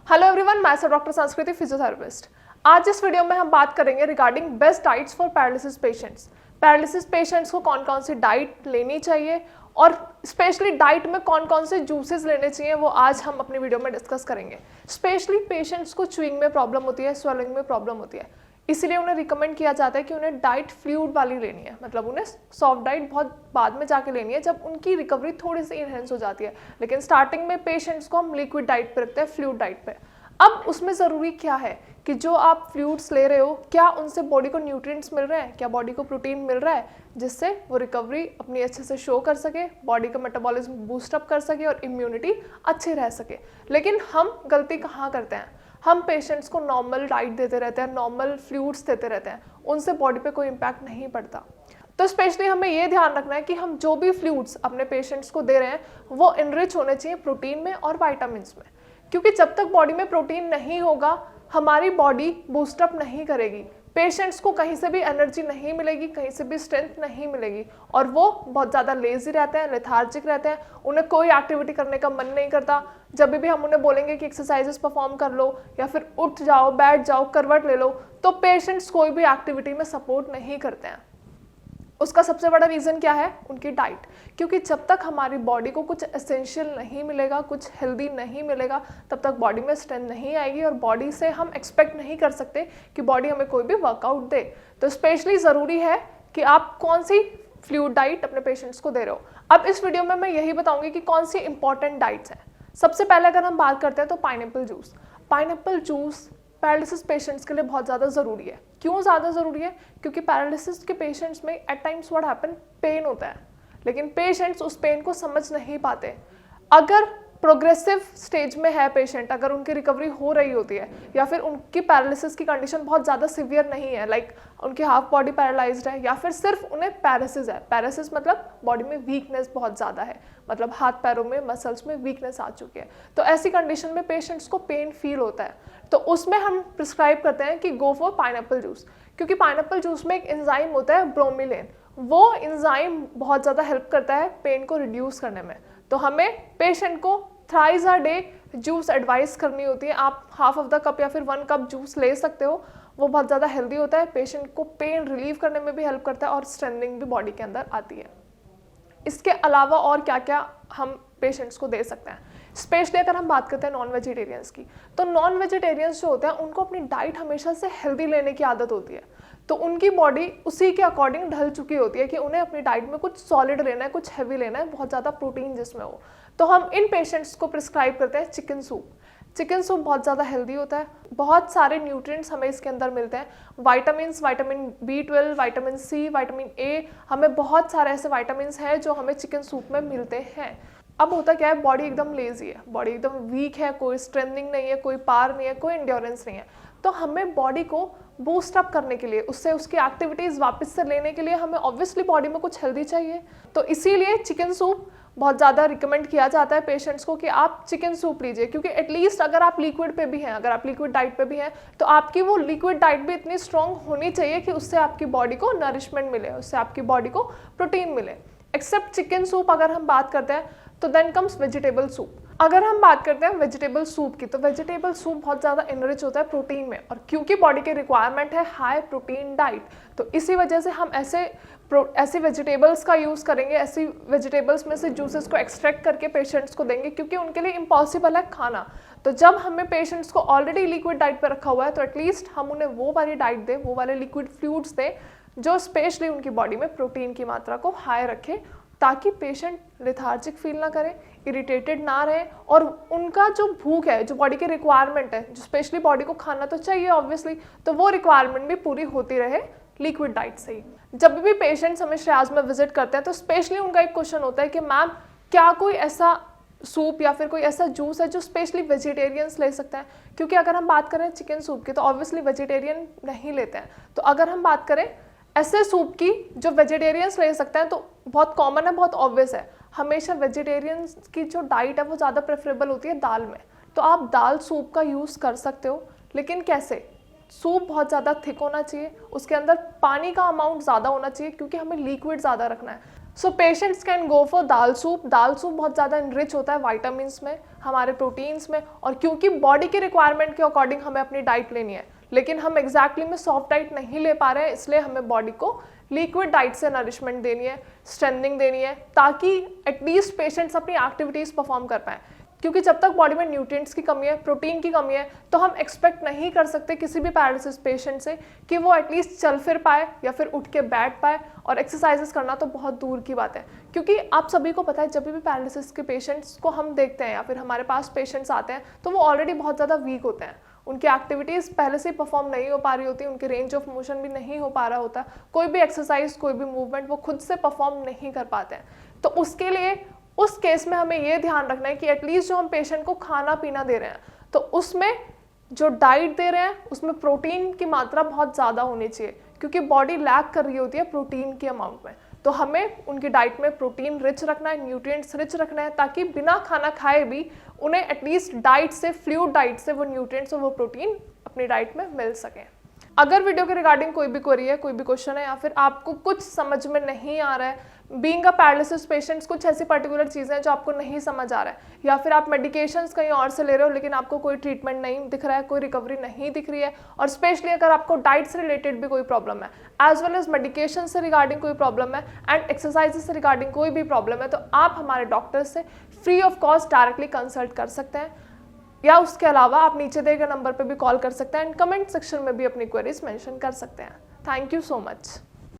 Hello everyone, मैं से doctor संस्कृति फिजियोथेरेपिस्ट। आज इस वीडियो में हम बात करेंगे regarding best diets for paralysis patients. Paralysis patients को कौन कौन सी डाइट लेनी चाहिए और स्पेशली डाइट में कौन कौन से जूसेस लेने चाहिए वो आज हम अपनी वीडियो में डिस्कस करेंगे। स्पेशली पेशेंट्स को च्यूइंग में प्रॉब्लम होती है, स्वेलिंग में प्रॉब्लम होती है, इसीलिए उन्हें रिकमेंड किया जाता है कि उन्हें डाइट फ्लूइड वाली लेनी है। मतलब उन्हें सॉफ्ट डाइट बहुत बाद में जाके लेनी है जब उनकी रिकवरी थोड़ी सी इनहेंस हो जाती है, लेकिन स्टार्टिंग में पेशेंट्स को हम लिक्विड डाइट पे रखते हैं, फ्लूइड डाइट पे। अब उसमें ज़रूरी क्या है कि जो आप फ्लूइड्स ले रहे हो क्या उनसे बॉडी को न्यूट्रिएंट्स मिल रहे हैं, क्या बॉडी को प्रोटीन मिल रहा है जिससे वो रिकवरी अपनी अच्छे से शो कर सके, बॉडी का मेटाबॉलिज्म बूस्टअप कर सके और इम्यूनिटी अच्छी रह सके। लेकिन हम गलती कहाँ करते हैं, हम पेशेंट्स को नॉर्मल डाइट देते रहते हैं, नॉर्मल फ्लूइड्स देते रहते हैं, उनसे बॉडी पे कोई इम्पैक्ट नहीं पड़ता। तो स्पेशली हमें ये ध्यान रखना है कि हम जो भी फ्लूइड्स अपने पेशेंट्स को दे रहे हैं वो इनरिच होने चाहिए प्रोटीन में और वाइटामिन्स में, क्योंकि जब तक बॉडी में प्रोटीन नहीं होगा हमारी बॉडी बूस्टअप नहीं करेगी, पेशेंट्स को कहीं से भी एनर्जी नहीं मिलेगी, कहीं से भी स्ट्रेंथ नहीं मिलेगी और वो बहुत ज़्यादा लेजी रहते हैं, लेथार्जिक रहते हैं, उन्हें कोई एक्टिविटी करने का मन नहीं करता। जब भी हम उन्हें बोलेंगे कि एक्सरसाइजेस परफॉर्म कर लो या फिर उठ जाओ, बैठ जाओ, करवट ले लो, तो पेशेंट्स कोई भी एक्टिविटी में सपोर्ट नहीं करते हैं। उसका सबसे बड़ा रीज़न क्या है? उनकी डाइट। क्योंकि जब तक हमारी बॉडी को कुछ एसेंशियल नहीं मिलेगा, कुछ हेल्दी नहीं मिलेगा, तब तक बॉडी में स्ट्रेंथ नहीं आएगी और बॉडी से हम एक्सपेक्ट नहीं कर सकते कि बॉडी हमें कोई भी वर्कआउट दे। तो स्पेशली ज़रूरी है कि आप कौन सी फ्लूइड डाइट अपने पेशेंट्स को दे रहे हो। अब इस वीडियो में मैं यही बताऊंगी कि कौन सी इंपॉर्टेंट डाइट्स हैं। सबसे पहले अगर हम बात करते हैं तो pineapple juice. Pineapple juice paralysis patients के लिए बहुत ज़्यादा ज़रूरी है। क्यों ज़्यादा ज़रूरी है? क्योंकि पैरालिसिस के पेशेंट्स में at times what happen, pain होता है, लेकिन पेशेंट्स उस पेन को समझ नहीं पाते। अगर प्रोग्रेसिव स्टेज में है पेशेंट, अगर उनकी रिकवरी हो रही होती है या फिर उनकी पैरालिसिस की कंडीशन बहुत ज़्यादा सिवियर नहीं है, लाइक उनकी हाफ बॉडी पैरालाइज्ड है या फिर सिर्फ उन्हें पैरालिसिस है, पैरालिसिस मतलब बॉडी में वीकनेस बहुत ज़्यादा है, मतलब हाथ पैरों में मसल्स में वीकनेस आ चुकी है, तो ऐसी कंडीशन में पेशेंट्स को पेन फील होता है। तो उसमें हम प्रिस्क्राइब करते हैं कि गो फॉर पाइनएप्पल जूस, क्योंकि पाइनएप्पल जूस में एक एंजाइम होता है ब्रोमिलेन, वो एंजाइम बहुत ज़्यादा हेल्प करता है पेन को रिड्यूस करने में। तो हमें पेशेंट को thrice a day juice advice करनी होती है। आप हाफ ऑफ द कप या फिर 1 कप जूस ले सकते हो, वो बहुत ज़्यादा हेल्दी होता है, पेशेंट को पेन रिलीव करने में भी हेल्प करता है और स्ट्रेंथनिंग भी बॉडी के अंदर आती है। इसके अलावा और क्या क्या हम पेशेंट्स को दे सकते हैं? स्पेशली अगर हम बात करते हैं नॉन वेजिटेरियंस की, तो नॉन वेजिटेरियंस जो होते हैं उनको अपनी डाइट हमेशा से हेल्दी लेने की आदत होती है, तो उनकी बॉडी उसी के अकॉर्डिंग ढल चुकी होती है कि उन्हें अपनी डाइट में कुछ सॉलिड लेना है, कुछ हैवी लेना है, बहुत ज़्यादा प्रोटीन जिसमें हो। तो हम इन पेशेंट्स को प्रिस्क्राइब करते हैं चिकन सूप। चिकन सूप बहुत ज़्यादा हेल्दी होता है, बहुत सारे न्यूट्रिएंट्स हमें इसके अंदर मिलते हैं, vitamin B12, vitamin C, vitamin A, हमें बहुत सारे ऐसे विटामिन हैं जो हमें चिकन सूप में मिलते हैं। अब होता क्या है, बॉडी एकदम लेजी है, बॉडी एकदम वीक है, कोई स्ट्रेंथनिंग नहीं है, कोई पावर नहीं है, कोई एंड्योरेंस नहीं है, तो हमें बॉडी को बूस्ट अप करने के लिए, उससे उसकी एक्टिविटीज़ वापस से लेने के लिए हमें ऑब्वियसली बॉडी में कुछ हेल्दी चाहिए। तो इसीलिए चिकन सूप बहुत ज़्यादा रिकमेंड किया जाता है पेशेंट्स को कि आप चिकन सूप लीजिए, क्योंकि एटलीस्ट अगर आप लिक्विड पे भी हैं, अगर आप लिक्विड डाइट पे भी हैं, तो आपकी वो लिक्विड डाइट भी इतनी स्ट्रॉन्ग होनी चाहिए कि उससे आपकी बॉडी को नरिशमेंट मिले, उससे आपकी बॉडी को प्रोटीन मिले। एक्सेप्ट चिकन सूप अगर हम बात करते हैं तो देन कम्स वेजिटेबल सूप। अगर हम बात करते हैं वेजिटेबल सूप की, तो वेजिटेबल सूप बहुत ज़्यादा इनरिच होता है प्रोटीन में, और क्योंकि बॉडी की रिक्वायरमेंट है हाई प्रोटीन डाइट, तो इसी वजह से हम ऐसे वेजिटेबल्स का यूज़ करेंगे, ऐसी वेजिटेबल्स में से जूसेस को एक्सट्रैक्ट करके पेशेंट्स को देंगे, क्योंकि उनके लिए इम्पॉसिबल है खाना। तो जब हमें पेशेंट्स को ऑलरेडी लिक्विड डाइट पर रखा हुआ है तो एटलीस्ट हम उन्हें वो वाली डाइट दें, वो वाले लिक्विड फ्लूइड्स दें जो स्पेशली उनकी बॉडी में प्रोटीन की मात्रा को हाई रखे, ताकि पेशेंट लेथार्जिक फील ना करे, इरिटेटेड ना रहे, और उनका जो भूख है, जो बॉडी की रिक्वायरमेंट है, जो स्पेशली बॉडी को खाना तो चाहिए ऑब्वियसली, तो वो रिक्वायरमेंट भी पूरी होती रहे लिक्विड डाइट से ही। जब भी पेशेंट्स हमें श्रेयाज में विजिट करते हैं तो स्पेशली उनका एक क्वेश्चन होता है कि मैम क्या कोई ऐसा सूप या फिर कोई ऐसा जूस है जो स्पेशली वेजिटेरियंस ले सकते हैं? क्योंकि अगर हम बात करें चिकन सूप की तो ऑब्वियसली वेजिटेरियन नहीं लेते हैं, तो अगर हम बात करें ऐसे सूप की जो वेजिटेरियंस ले सकते हैं तो बहुत कॉमन है, बहुत ऑब्वियस है, हमेशा वेजिटेरियंस की जो डाइट है वो ज़्यादा प्रेफरेबल होती है दाल में, तो आप दाल सूप का यूज़ कर सकते हो। लेकिन कैसे? सूप बहुत ज़्यादा थिक होना चाहिए, उसके अंदर पानी का अमाउंट ज़्यादा होना चाहिए, क्योंकि हमें लिक्विड ज़्यादा रखना है। So patients can go for dal soup. दाल सूप बहुत ज़्यादा इनरिच होता है वाइटामिन्स में, हमारे प्रोटीन्स में, और क्योंकि बॉडी की रिक्वायरमेंट के अकॉर्डिंग हमें अपनी डाइट लेनी है, लेकिन हम एग्जैक्टली में सॉफ्ट डाइट नहीं ले पा रहे हैं, इसलिए हमें बॉडी को लिक्विड डाइट से नरिशमेंट देनी है, स्ट्रेंथनिंग देनी है, ताकि एटलीस्ट पेशेंट्स अपनी एक्टिविटीज़ परफॉर्म कर पाएँ। क्योंकि जब तक बॉडी में न्यूट्रिएंट्स की कमी है, प्रोटीन की कमी है, तो हम एक्सपेक्ट नहीं कर सकते किसी भी पैरालिसिस पेशेंट से कि वो एटलीस्ट चल फिर पाए या फिर उठ के बैठ पाए, और एक्सरसाइजेस करना तो बहुत दूर की बात है। क्योंकि आप सभी को पता है, जब भी पैरालिसिस के पेशेंट्स को हम देखते हैं या फिर हमारे पास पेशेंट्स आते हैं, तो वो ऑलरेडी बहुत ज़्यादा वीक होते हैं, उनकी एक्टिविटीज़ पहले से ही परफॉर्म नहीं हो पा रही होती, उनके रेंज ऑफ मोशन भी नहीं हो पा रहा होता, कोई भी एक्सरसाइज, कोई भी मूवमेंट वो खुद से परफॉर्म नहीं कर पाते हैं। तो उसके लिए उस केस में हमें ये ध्यान रखना है कि एटलीस्ट जो हम पेशेंट को खाना पीना दे रहे हैं, तो उसमें जो डाइट दे रहे हैं उसमें प्रोटीन की मात्रा बहुत ज़्यादा होनी चाहिए, क्योंकि बॉडी लैक कर रही होती है प्रोटीन के अमाउंट में। तो हमें उनकी डाइट में प्रोटीन रिच रखना है, न्यूट्रिएंट्स रिच रखना है, ताकि बिना खाना खाए भी उन्हें एटलीस्ट डाइट से, फ्लूइड डाइट से वो न्यूट्रिएंट्स और वो प्रोटीन अपनी डाइट में मिल सकें। अगर वीडियो के रिगार्डिंग कोई भी क्वेरी है, कोई भी क्वेश्चन है, या फिर आपको कुछ समझ में नहीं आ रहा है, बीइंग अ पैरालिसिस पेशेंट्स कुछ ऐसी पर्टिकुलर चीज़ें हैं जो आपको नहीं समझ आ रहा है, या फिर आप मेडिकेशंस कहीं और से ले रहे हो लेकिन आपको कोई ट्रीटमेंट नहीं दिख रहा है, कोई रिकवरी नहीं दिख रही है, और स्पेशली अगर आपको डाइट से रिलेटेड भी कोई प्रॉब्लम है, एज वेल एज मेडिकेशन से रिगार्डिंग कोई प्रॉब्लम है, एंड एक्सरसाइजेस से रिगार्डिंग कोई भी प्रॉब्लम है, तो आप हमारे डॉक्टर से free of cost directly consult कर सकते हैं, या उसके अलावा आप नीचे दिए गए नंबर पर भी कॉल कर सकते हैं, एंड कमेंट सेक्शन में भी अपनी क्वेरीज मेंशन कर सकते हैं। Thank you so much.